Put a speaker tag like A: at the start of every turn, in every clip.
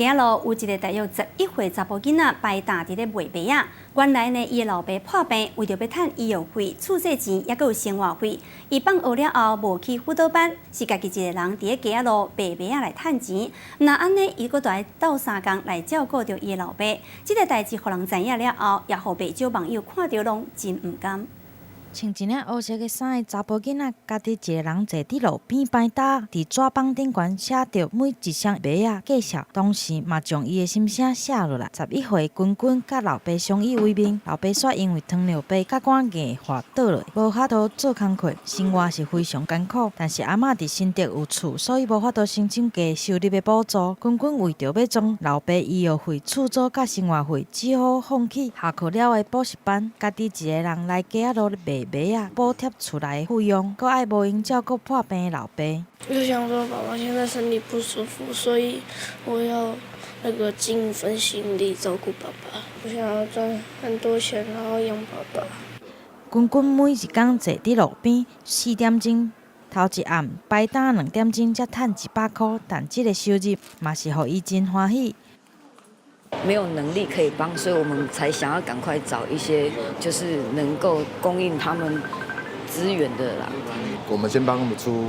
A: 今路有一个大约11岁查甫囡仔排大伫咧卖白啊，原来呢，伊的老爸破病，为着要趁医药费、厝税钱，还佫有生活费，伊放学了后无去辅导班，是家己一个人伫咧街仔路卖白啊来趁钱。那安尼，伊佫来斗相共来照顾着伊的老爸。这个代志，互人知影了后，也互袂少网友看到拢真唔甘。
B: 穿一领黑色的衫的查甫囡仔，家己一个人坐伫路边摆搭，伫纸板顶悬写着每一箱白仔介绍，同时嘛将伊的心声写落来。11岁君君甲老爸相依为命，老爸却因为糖尿病甲肝硬化倒落，无法度做工课，生活是非常艰苦。但是阿嬷伫新竹有厝，所以无法度申请低收入的补助。君君为着要将老爸医药费、厝租甲生活费，只好放弃下课了的补习班，家己一个人来街仔路卖白啊，补贴厝内费用，搁爱无闲照顾破病的老爸。
C: 就想说，爸爸现在身体不舒服，所以我要尽一份心力照顾爸爸。我想要赚很多钱，然后养爸爸。
B: 君君每一天坐伫路边4点钟，头一暗摆搭2点钟才赚100块，但这个收入嘛是互伊真欢喜。
D: 没有能力可以帮，所以我们才想要赶快找一些就是能够供应他们资源的啦。
E: 我们先帮他们出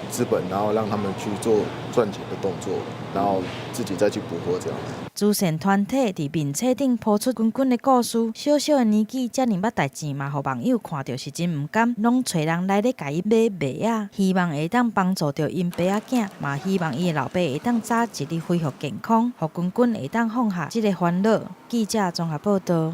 E: 资本，然后让他们去做赚钱的动作，然后自己再去补货这样。
B: 慈善团体伫面册顶抛出君君的故事，小小的年纪遮尔捌代志嘛，互网友看到是真毋甘，拢找人来咧甲伊买白啊，希望会当帮助到因白仔囝，嘛希望伊的老爸会当早一日恢复健康，互君君会当放下这个烦恼。记者综合报道。